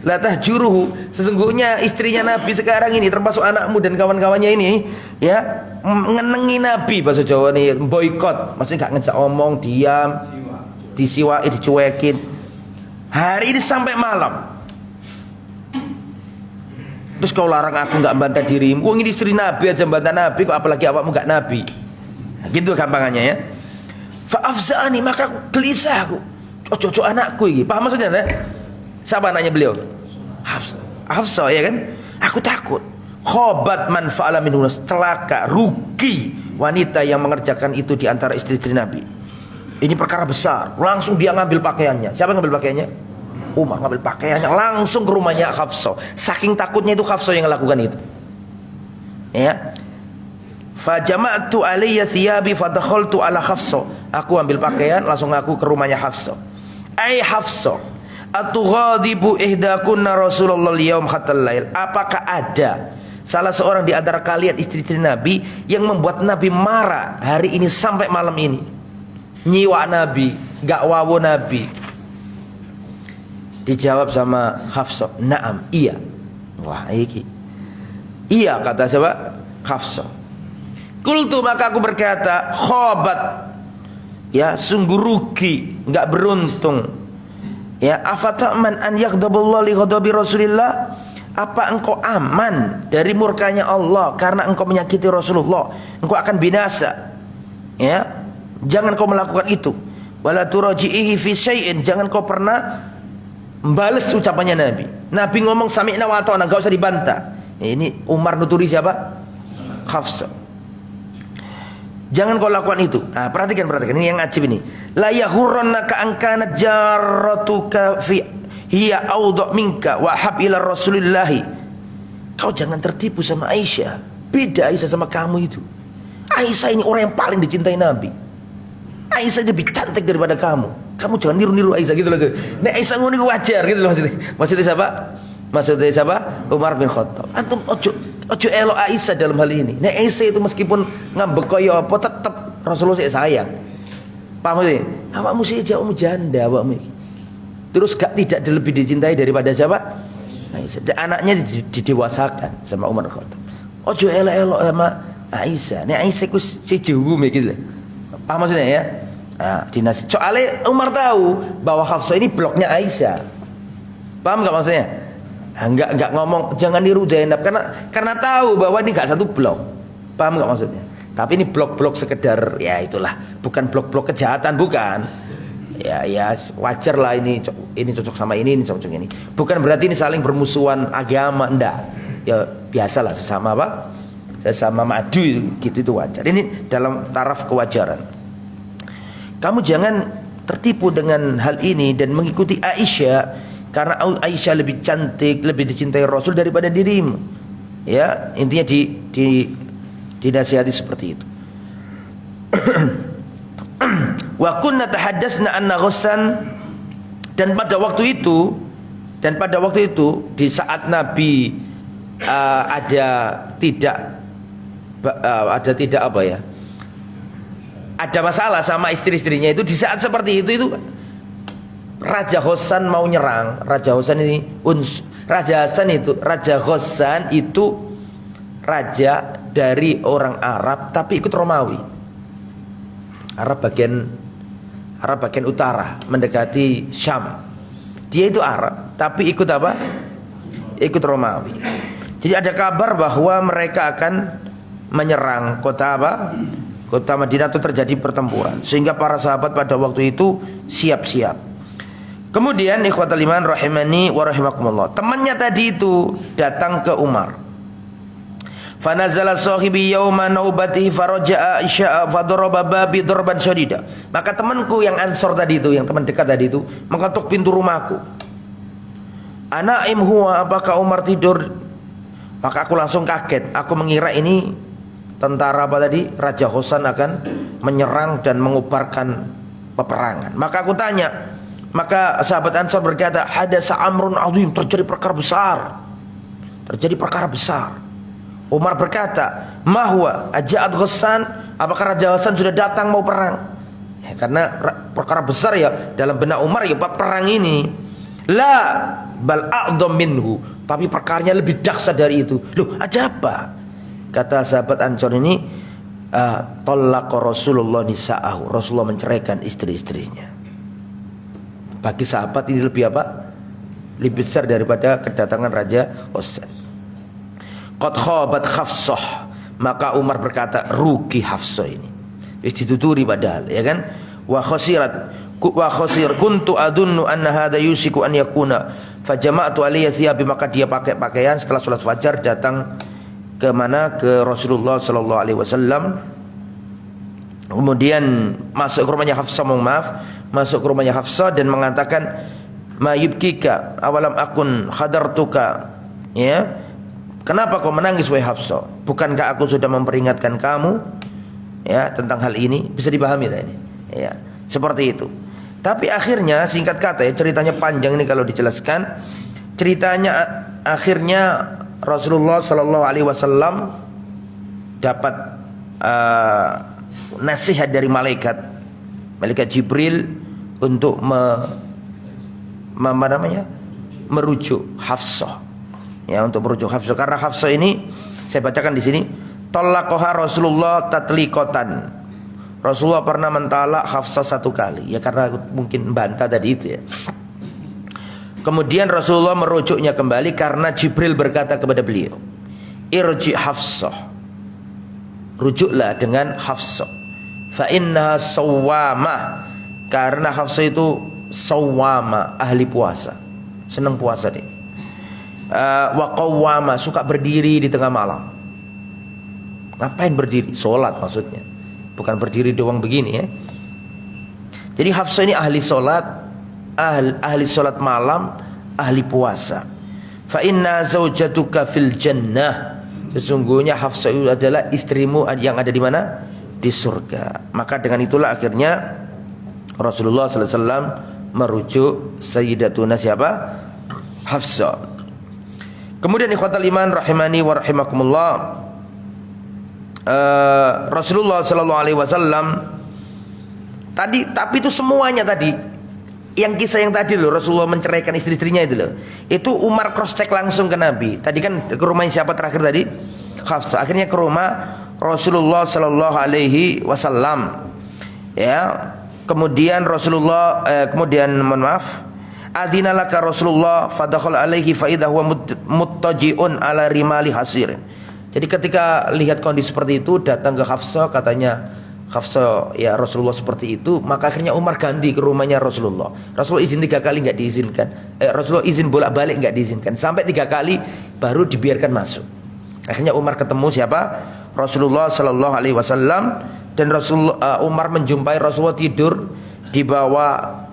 La tahjuruhu. Sesungguhnya istrinya Nabi sekarang ini termasuk anakmu dan kawan-kawannya ini ya ngenengi Nabi bahasa Jawa nih, boikot. Maksudnya gak ngejak omong, diam, disiwai, dicuekin. Hari ini sampai malam. Terus kau larang aku nggak bantah dirimu. Wong ini istri Nabi aja bantah Nabi, kok apalagi awakmu nggak Nabi. Nah, gitu gampangannya ya. Fa'afza'ani, maka gelisah aku. Ojo anakku ini. Paham maksudnya? Siapa anaknya beliau? Hafsah ya kan? Aku takut. Khobat man fa'ala minhu, celaka, rugi wanita yang mengerjakan itu di antara istri-istri Nabi. Ini perkara besar. Langsung dia ngambil pakaiannya. Siapa yang ngambil pakaiannya? Umar ngambil pakaiannya langsung ke rumahnya Hafsah. Saking takutnya itu Hafsah yang melakukan itu. Ya. Fajama'tu alayya thiyabi fadakhaltu ala Hafsah. Aku ambil pakaian langsung aku ke rumahnya Hafsah. Ai Hafsah, atughadibu ihdakunna Rasulullah al-yawm hatta al-lail. Apakah ada salah seorang di antara kalian istri-istri Nabi yang membuat Nabi marah hari ini sampai malam ini? Nyiwa Nabi, gak wawo Nabi. Dijawab sama Hafsah, "Na'am, iya." Wah, iki. Iya kata siapa? Hafsah. Qultu, maka aku berkata, khobat. Ya, sungguh rugi, enggak beruntung. Ya, afata'man an yaghdaballahu li ghadabi Rasulillah? Apa engkau aman dari murkanya Allah karena engkau menyakiti Rasulullah? Engkau akan binasa. Ya, jangan kau melakukan itu. Wala turaji'ihi fi syai'in, jangan kau pernah membalas ucapannya Nabi. Nabi ngomong sami'na wa ata'na, enggak usah dibantah. Ini Umar nuturi siapa? Hafsah. Jangan kau lakukan itu. Nah, perhatikan ini yang ajib ini. La yahurrannaka an kanat jarratuka fi hiya awda' minka wa hab ila Rasulillah. Kau jangan tertipu sama Aisyah. Beda Aisyah sama kamu itu. Aisyah ini orang yang paling dicintai Nabi. Aisyah lebih cantik daripada kamu. Kamu jangan niru-niru Aisyah gitu loh. Nek Aisyah ngene wajar gitu loh maksudnya. Maksudnya siapa? Maksudnya siapa? Umar bin Khattab. Antum ojo elok Aisyah dalam hal ini. Nek Aisyah itu meskipun ngambek kaya apa tetep Rasulullah sayang. Paham sih? Awakmu sih jauh janda awakmu iki. Terus tidak lebih dicintai daripada siapa? Aisyah. Dan anaknya didewasakan sama Umar bin Khattab. Ojo elok-elok sama Aisyah. Nek Aisyah ku sejuwu gitu. Paham maksudnya ya? Nah, dinasti. Soalnya Umar tahu bahwa Hafsah ini bloknya Aisyah. Paham nggak maksudnya? Nah, enggak ngomong jangan niru Zainab karena tahu bahwa ini nggak satu blok. Paham nggak maksudnya? Tapi ini blok-blok sekedar ya itulah, bukan blok-blok kejahatan, bukan. Ya wajar lah ini cocok sama ini cocok ini. Bukan berarti ini saling bermusuhan agama, enggak. Ya biasalah sesama apa? Sesama madu gitu itu wajar. Ini dalam taraf kewajaran. Kamu jangan tertipu dengan hal ini dan mengikuti Aisyah karena Aisyah lebih cantik, lebih dicintai Rasul daripada dirimu. Ya, intinya dinasihati seperti itu. Wa kunna tahaddatsna anna Ghassan, dan pada waktu itu di saat Nabi ada masalah sama istri-istrinya itu, di saat seperti itu Raja Ghassan mau nyerang. Raja Ghassan itu raja dari orang Arab tapi ikut Romawi. Arab bagian utara mendekati Syam. Dia itu Arab tapi ikut apa? Ikut Romawi. Jadi ada kabar bahwa mereka akan menyerang kota apa? Kota Madinah, itu terjadi pertempuran. Sehingga para sahabat pada waktu itu siap-siap. Kemudian ikhwatal iman rahimani wa rahimakumullah, temannya tadi itu datang ke Umar. Fanazala sahibi yauma naubatihi faraja'a isya'a fadaraba babi darban syadida. Maka temanku yang Ansor tadi itu, yang teman dekat tadi itu, mengetuk pintu rumahku. Anaim huwa, apakah Umar tidur? Maka aku langsung kaget. Aku mengira ini tentara apa tadi? Raja Ghassan akan menyerang dan mengubarkan peperangan. Maka aku tanya. Maka sahabat Ansar berkata, hadasa amrun azim, terjadi perkara besar. Terjadi perkara besar. Umar berkata, mahwa aja'at Ghassan, apakah Raja Ghassan sudah datang mau perang? Ya, karena perkara besar ya dalam benak Umar ya perang ini. La bal a'dham minhu, tapi perkaranya lebih dahsyat dari itu. Loh, ada apa? Kata sahabat Ansor ini, talaqa Rasulullah nisa'ahu, Rasulullah menceraikan istri-istrinya. Bagi sahabat ini lebih apa? Lebih besar daripada kedatangan Raja Ghassan. Qad khabat Hafsah, maka Umar berkata, rugi Hafsah ini. Dituturi padahal, ya kan? Wa khasir kuntu adunnu anna hadha yusiku an yakuna fajama'tu alayya thiyabi, maka dia pakai pakaian setelah salat fajar datang ke mana? Ke Rasulullah sallallahu alaihi wasallam. Kemudian masuk ke rumahnya Hafsah, masuk ke rumahnya Hafsah dan mengatakan, ma yubkika awalam akun khadartuka, ya, kenapa kau menangis wahai Hafsah? Bukankah aku sudah memperingatkan kamu ya tentang hal ini? Bisa dipahami tak ini? Ya, seperti itu. Tapi akhirnya, singkat kata ya, ceritanya panjang ini kalau dijelaskan. Ceritanya akhirnya Rasulullah sallallahu alaihi wasallam dapat nasihat dari malaikat Jibril untuk merujuk Hafsah. Ya, untuk merujuk Hafsah, karena Hafsah ini saya bacakan di sini, talaqaha Rasulullah tatliqatan. Rasulullah pernah mentalak Hafsah 1 kali, ya karena mungkin bantah tadi itu ya. Kemudian Rasulullah merujuknya kembali karena Jibril berkata kepada beliau, irji Hafsah, rujuklah dengan Hafsah, fa innaha sawwamah, karena Hafsah itu sawwama, ahli puasa, senang puasa dia. Wa qawwama, suka berdiri di tengah malam. Ngapain berdiri? Sholat maksudnya, bukan berdiri doang begini ya. Jadi Hafsah ini ahli sholat, ahli sholat malam, ahli puasa. Fa inna zaujatuka fil jannah, sesungguhnya Hafsah itu adalah istrimu yang ada di mana? Di surga. Maka dengan itulah akhirnya Rasulullah SAW merujuk Sayyidatuna siapa? Hafsah. Kemudian ikhwatal iman rahimani wa rahimakumullah, Rasulullah SAW tadi, tapi itu semuanya tadi, yang kisah yang tadi loh, Rasulullah menceraikan istri-istrinya itu loh, itu Umar cross check langsung ke Nabi. Tadi kan ke rumahnya siapa terakhir tadi? Hafsah. Akhirnya ke rumah Rasulullah Sallallahu Alaihi Wasallam. Ya, kemudian Rasulullah, adzinalaka Rasulullah fadakhal alaihi faidah huwa muttajiun ala rimali hasirin. Jadi ketika lihat kondisi seperti itu, datang ke Hafsah, katanya Hafsah, ya Rasulullah seperti itu. Maka akhirnya Umar ganti ke rumahnya Rasulullah. Rasulullah izin 3 kali nggak diizinkan. Rasulullah izin bolak-balik nggak diizinkan. Sampai 3 kali baru dibiarkan masuk. Akhirnya Umar ketemu siapa? Rasulullah Sallallahu Alaihi Wasallam. Dan Rasulullah, Umar menjumpai Rasulullah tidur di bawah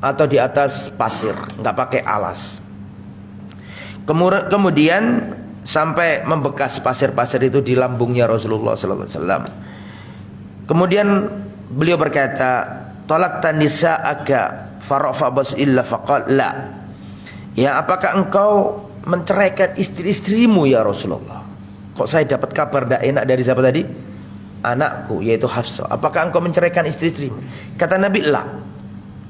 atau di atas pasir, nggak pakai alas. Kemudian sampai membekas pasir-pasir itu di lambungnya Rasulullah Sallallahu Alaihi Wasallam. Kemudian beliau berkata, talaqta nisa'aka farafa bas illa faqal la. Ya, apakah engkau menceraikan istri-istrimu ya Rasulullah? Kok saya dapat kabar tidak enak dari siapa tadi? Anakku, yaitu Hafsah. Apakah engkau menceraikan istri-istrimu? Kata Nabi, la,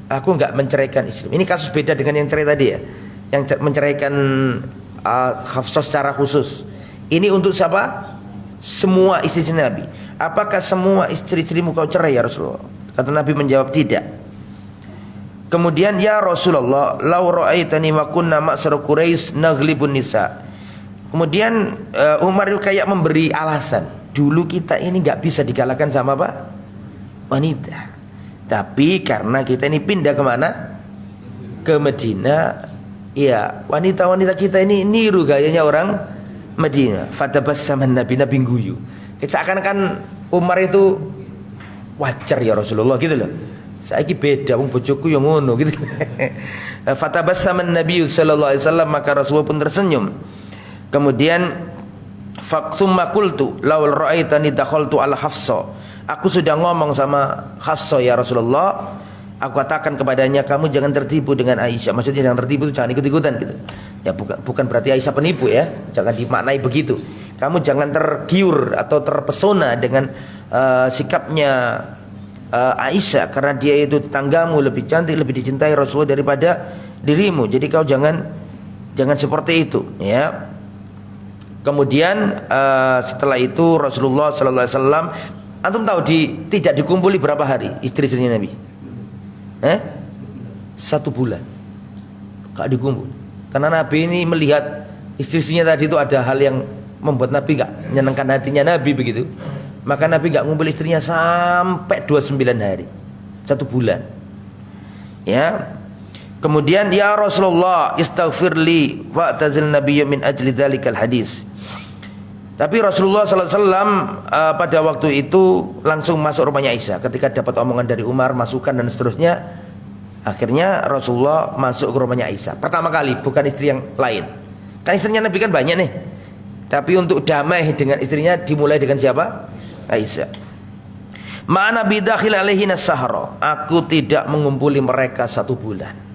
aku enggak menceraikan istri. Ini kasus beda dengan yang cerai tadi ya, yang menceraikan Hafsah secara khusus. Ini untuk siapa? Semua istri Nabi. Apakah semua istri-istrimu kau cerai ya Rasulullah? Kata Nabi menjawab, tidak. Kemudian, ya Rasulullah, lau ra'aitani wa kunna ma'sar Quraisy naghlibun nisa. Kemudian Umar itu kayak memberi alasan, dulu kita ini nggak bisa dikalahkan sama apa? Wanita. Tapi karena kita ini pindah kemana? Ke Medina. Ya, wanita-wanita kita ini niru gayanya orang Medina. Fatabassama Nabi guyu. Seakan-akan Umar itu wajar ya Rasulullah gitu loh. Saiki beda wong bojoku yang ngono gitu. Fatabassama Nabi sallallahu alaihi wasallam, maka Rasulullah pun tersenyum. Kemudian faqtumma qultu law ra'aitani dakhaltu ala Hafsah. Aku sudah ngomong sama Hafsah ya Rasulullah. Aku katakan kepadanya, kamu jangan tertipu dengan Aisyah. Maksudnya jangan tertipu, jangan ikut-ikutan gitu. Ya bukan berarti Aisyah penipu ya. Jangan dimaknai begitu. Kamu jangan tergiur atau terpesona dengan sikapnya Aisyah, karena dia itu tetanggamu, lebih cantik, lebih dicintai Rasulullah daripada dirimu. Jadi kau jangan seperti itu ya. Kemudian setelah itu Rasulullah sallallahu alaihi wasallam, antum tahu tidak dikumpuli berapa hari istri-istrinya Nabi? 1 bulan. Enggak dikumpul. Karena Nabi ini melihat istri-istrinya tadi itu ada hal yang membuat Nabi enggak menyenangkan hatinya Nabi begitu. Maka Nabi enggak ngumpul istrinya sampai 29 hari. 1 bulan. Ya. Kemudian, ya Rasulullah, istaghfirli fa'tazil nabiyya min ajli dzalikal hadis. Tapi Rasulullah sallallahu alaihi wasallam pada waktu itu langsung masuk rumahnya Aisyah. Ketika dapat omongan dari Umar, masukan dan seterusnya, akhirnya Rasulullah masuk ke rumahnya Aisyah. Pertama kali, bukan istri yang lain. Kan istrinya Nabi kan banyak nih. Tapi untuk damai dengan istrinya dimulai dengan siapa? Aisyah. Ma'ana bidakhil alaihina sahra. Aku tidak mengumpuli mereka 1 bulan.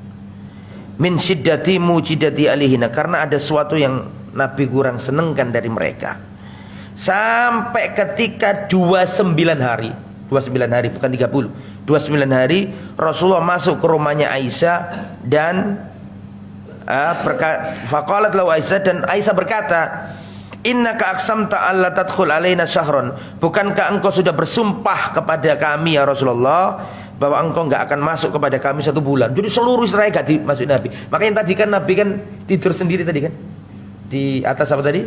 Min syiddati mujidati alaihina, karena ada sesuatu yang Nabi kurang senengkan dari mereka. Sampai ketika 29 hari, 29 hari bukan 30, 29 hari Rasulullah masuk ke rumahnya Aisyah dan faqalat lahu Aisyah, dan Aisyah berkata, innaka aqsamta alla tadkhul alaina syahran, bukankah engkau sudah bersumpah kepada kami ya Rasulullah bahwa engkau enggak akan masuk kepada kami 1 bulan. Jadi seluruh Israel enggak dimasuki Nabi. Makanya tadi kan Nabi kan tidur sendiri tadi kan. Di atas apa tadi?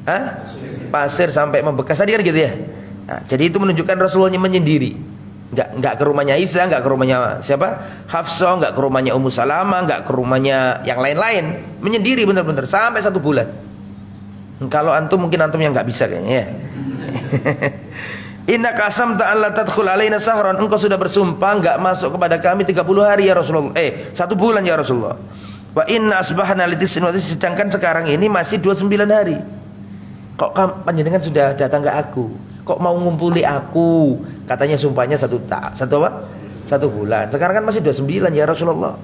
Hah? Pasir sampai membekas tadi kan gitu ya. Nah, jadi itu menunjukkan Rasulullah menyendiri. Enggak ke rumahnya Isa, enggak ke rumahnya siapa? Hafsah, enggak ke rumahnya Ummu Salamah, enggak ke rumahnya yang lain-lain. Menyendiri benar-benar sampai 1 bulan. Kalau antum mungkin antum yang enggak bisa kayaknya ya. Inna kasam ta'ala tadkhul alaina sahran, engkau sudah bersumpah enggak masuk kepada kami 30 hari ya Rasulullah. 1 bulan ya Rasulullah. Wa inna asbahna litisin, sedangkan sekarang ini masih 29 hari. Kok panjenengan sudah datang ke aku? Kok mau ngumpuli aku? Katanya sumpahnya 1 bulan. Sekarang kan masih 29 ya Rasulullah.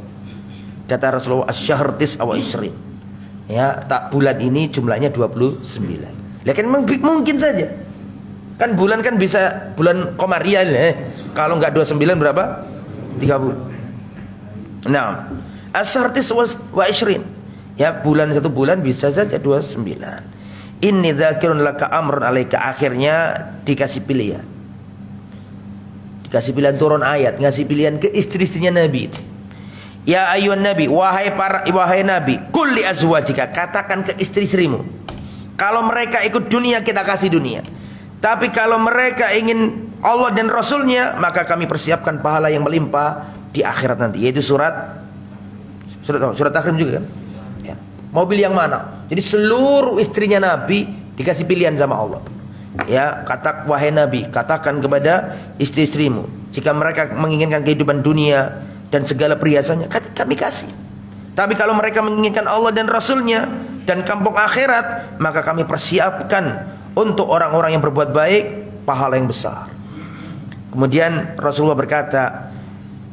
Kata Rasulullah asy-syahr tis'a wa isrin. Ya, tak bulan ini jumlahnya 29. Lakin mungkin saja. Kan bulan kan bisa bulan Qamariah kalau enggak 29 berapa? 30. Nah, asy-syahr tis'a wa isrin. Ya, bulan 1 bulan bisa saja 29. Inni dzakirun laka amrun alaika, akhirnya dikasih pilihan. Dikasih pilihan turun ayat, ngasih pilihan ke istri-istrinya Nabi itu. Ya ayyuhan nabi, wahai nabi, qul li azwajika, katakan ke istri-istrimu, kalau mereka ikut dunia kita kasih dunia. Tapi kalau mereka ingin Allah dan Rasulnya, maka kami persiapkan pahala yang melimpah di akhirat nanti. Yaitu surat Tahrim juga kan? Ya. Mobil yang mana? Jadi seluruh istrinya Nabi dikasih pilihan sama Allah. Ya, wahai Nabi, katakan kepada istri-istrimu, jika mereka menginginkan kehidupan dunia dan segala perhiasannya, kami kasih. Tapi kalau mereka menginginkan Allah dan Rasulnya dan kampung akhirat, maka kami persiapkan untuk orang-orang yang berbuat baik pahala yang besar. Kemudian Rasulullah berkata,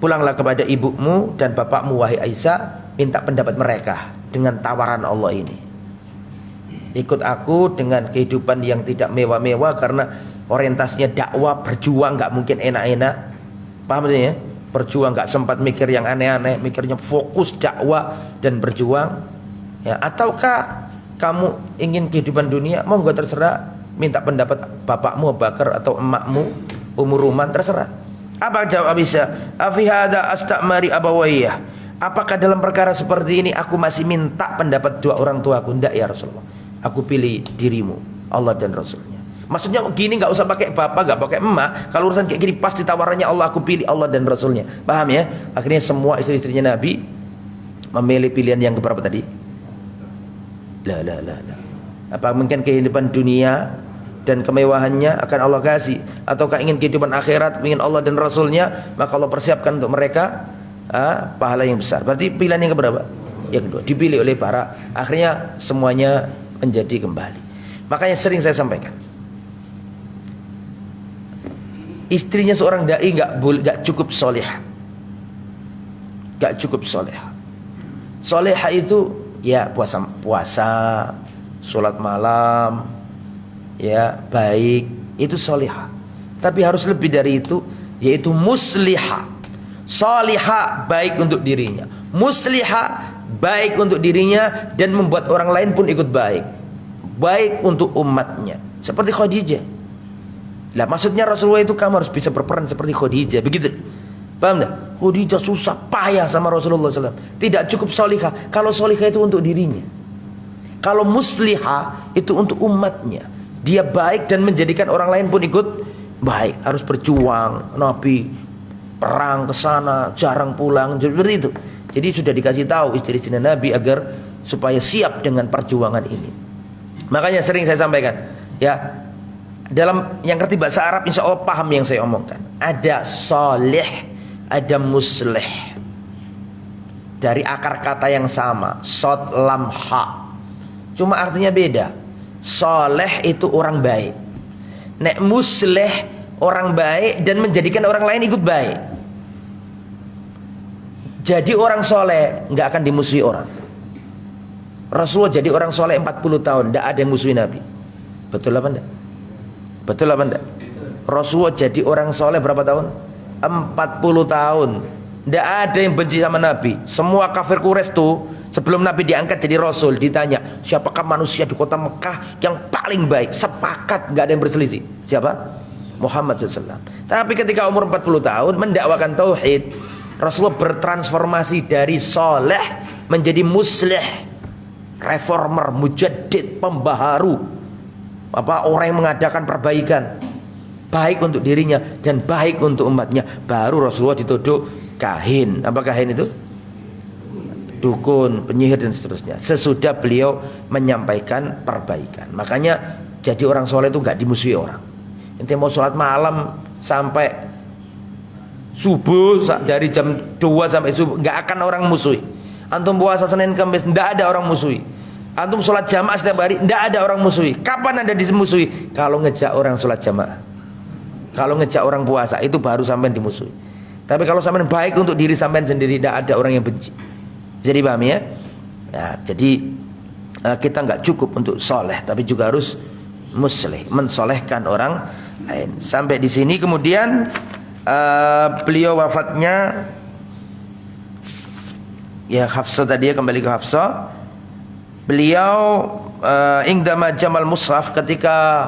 pulanglah kepada ibumu dan bapakmu wahai Aisyah, minta pendapat mereka dengan tawaran Allah ini. Ikut aku dengan kehidupan yang tidak mewah-mewah, karena orientasinya dakwah, berjuang, nggak mungkin enak-enak. Paham ya? Berjuang, nggak sempat mikir yang aneh-aneh, mikirnya fokus dakwah dan berjuang. Ya, ataukah kamu ingin kehidupan dunia? Mau nggak, terserah. Minta pendapat bapakmu Abu Bakar atau emakmu Ummu Ruman, terserah. Apa jawab Aisyah? Afi hada astamari abawayya. Apakah dalam perkara seperti ini aku masih minta pendapat 2 orang tuaku? Enggak ya Rasulullah. Aku pilih dirimu, Allah dan Rasulnya. Maksudnya gini, nggak usah pakai bapak, nggak pakai emak. Kalau urusan kayak gini pasti tawarannya Allah, aku pilih Allah dan Rasulnya. Paham ya? Akhirnya semua istri-istrinya Nabi memilih pilihan yang keberapa tadi? La. Apa mungkin kehidupan dunia dan kemewahannya akan Allah kasih, ataukah ingin kehidupan akhirat, ingin Allah dan Rasulnya, maka Allah persiapkan untuk mereka pahala yang besar. Berarti pilihan yang keberapa? Yang kedua, dipilih oleh para, akhirnya semuanya menjadi kembali. Makanya sering saya sampaikan, istrinya seorang dai nggak cukup solehah, nggak cukup solehah. Solehah itu ya puasa, sholat malam, ya baik, itu solehah. Tapi harus lebih dari itu, yaitu muslihah. Solihah baik untuk dirinya, muslihah baik untuk dirinya dan membuat orang lain pun ikut baik, baik untuk umatnya. Seperti Khadijah. Lah maksudnya Rasulullah itu kamu harus bisa berperan seperti Khadijah, begitu. Paham enggak? Khadijah susah payah sama Rasulullah SAW. Tidak cukup solihah. Kalau solihah itu untuk dirinya. Kalau muslihah itu untuk umatnya. Dia baik dan menjadikan orang lain pun ikut baik. Harus berjuang. Nabi perang ke sana, jarang pulang, seperti itu. Jadi sudah dikasih tahu istri-istri Nabi agar supaya siap dengan perjuangan ini. Makanya sering saya sampaikan, ya, dalam yang ngerti bahasa Arab insya Allah paham yang saya omongkan. Ada soleh, ada musleh. Dari akar kata yang sama, sod lam ha. Cuma artinya beda. Soleh itu orang baik. Nek musleh orang baik dan menjadikan orang lain ikut baik. Jadi orang soleh nggak akan dimusuhi orang. Rasulullah jadi orang soleh 40 tahun, tidak ada yang musuhi Nabi. Betul apa enggak? Betul apa enggak? Rasulullah jadi orang soleh berapa tahun? 40 tahun. Tidak ada yang benci sama Nabi. Semua kafir Quraisy tuh sebelum Nabi diangkat jadi Rasul ditanya, siapakah manusia di kota Mekah yang paling baik? Sepakat, nggak ada yang berselisih. Siapa? Muhammad SAW. Tapi ketika umur 40 tahun mendakwakan tauhid, Rasulullah bertransformasi dari soleh menjadi muslih, reformer, mujaddid, pembaharu, orang yang mengadakan perbaikan, baik untuk dirinya dan baik untuk umatnya. Baru Rasulullah dituduh kahin. Apa kahin itu? Dukun, penyihir dan seterusnya. Sesudah beliau menyampaikan perbaikan. Makanya jadi orang soleh itu gak dimusuhi orang. Ente mau sholat malam sampai subuh, dari jam 2 sampai subuh, gak akan orang musuhi. Antum puasa Senin Kamis, gak ada orang musuhi. Antum sholat jamaah setiap hari, gak ada orang musuhi. Kapan Anda dimusuhi? Kalau ngejak orang sholat jamaah, kalau ngejak orang puasa, itu baru sampean dimusuhi. Tapi kalau sampean baik untuk diri sampean sendiri, gak ada orang yang benci. Jadi paham ya? Nah, jadi kita nggak cukup untuk soleh, tapi juga harus muslih, mensolehkan orang lain. Sampai di sini kemudian beliau wafatnya, ya Hafsah tadi ya, kembali ke Hafsah. Beliau ingdama jamal mushaf, ketika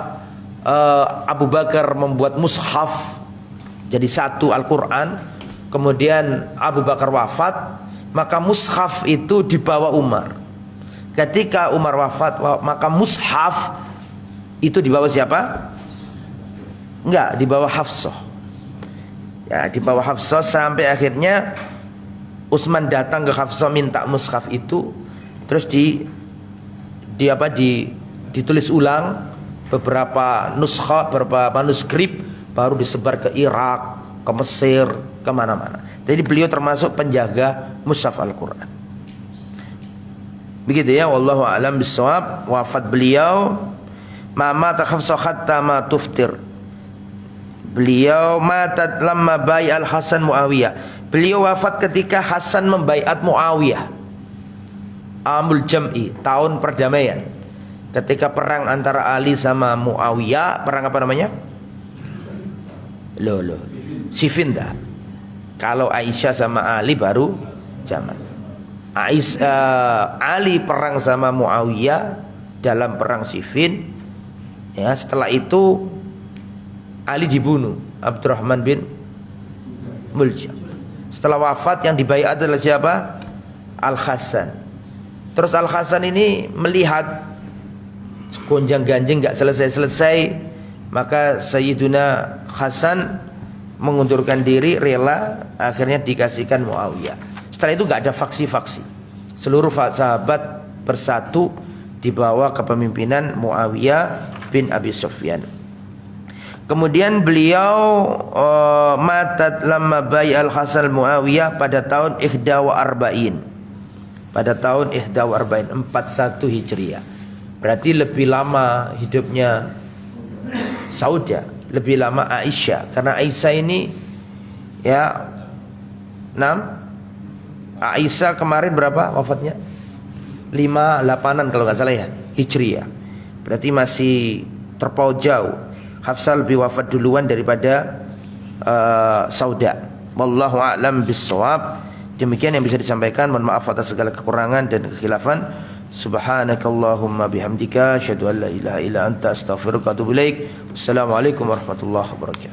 Abu Bakar membuat mushaf jadi satu Al-Quran, kemudian Abu Bakar wafat, maka mushaf itu dibawa Umar. Ketika Umar wafat, maka mushaf itu dibawa siapa? Enggak, dibawa Hafsah. Ya, dibawa Hafsah sampai akhirnya Utsman datang ke Hafsah minta mushaf itu, terus ditulis ulang beberapa nuskha, beberapa manuskrip, baru disebar ke Irak, ke Mesir, kemana-mana. Jadi beliau termasuk penjaga mushaf Al-Quran. Begitu ya, wallahu a'lam bissawab. Wafat beliau, mama takhafsa hatta ma tuftir. Beliau matat lamma bai'al Hasan Muawiyah. Beliau wafat ketika Hasan membaiat Muawiyah. Amul Jam'i, tahun perdamaian. Ketika perang antara Ali sama Muawiyah, perang apa namanya? Siffin dah. Kalau Aisyah sama Ali baru Jamal. Ali perang sama Muawiyah dalam perang Siffin. Ya, setelah itu Ali dibunuh, Abdurrahman bin Muljam. Setelah wafat yang dibaiat adalah siapa? Al-Hasan. Terus Al-Hasan ini melihat gonjang-ganjing gak selesai-selesai, maka Sayyiduna Hasan mengundurkan diri, rela, akhirnya dikasihkan Muawiyah. Setelah itu gak ada faksi-faksi. Seluruh sahabat bersatu di bawah kepemimpinan Muawiyah bin Abi Sufyan. Kemudian beliau matat lamma bai'al Hasan Muawiyah pada tahun 41. Pada tahun 41 Hijriah. Berarti lebih lama hidupnya Saudah, lebih lama Aisyah. Karena Aisyah ini ya 6. Aisyah kemarin berapa wafatnya? 58-an kalau nggak salah ya, Hijriah. Berarti masih terpaut jauh. Hafsah lebih wafat duluan daripada Saudah. Wallahu a'lam bissawab. Demikian yang bisa disampaikan. Mohon maaf atas segala kekurangan dan kekhilafan. Subhanakallahumma bihamdika asyhadu an la ilaha illa anta astaghfiruka wa atubu ilaik. Assalamualaikum warahmatullahi wabarakatuh.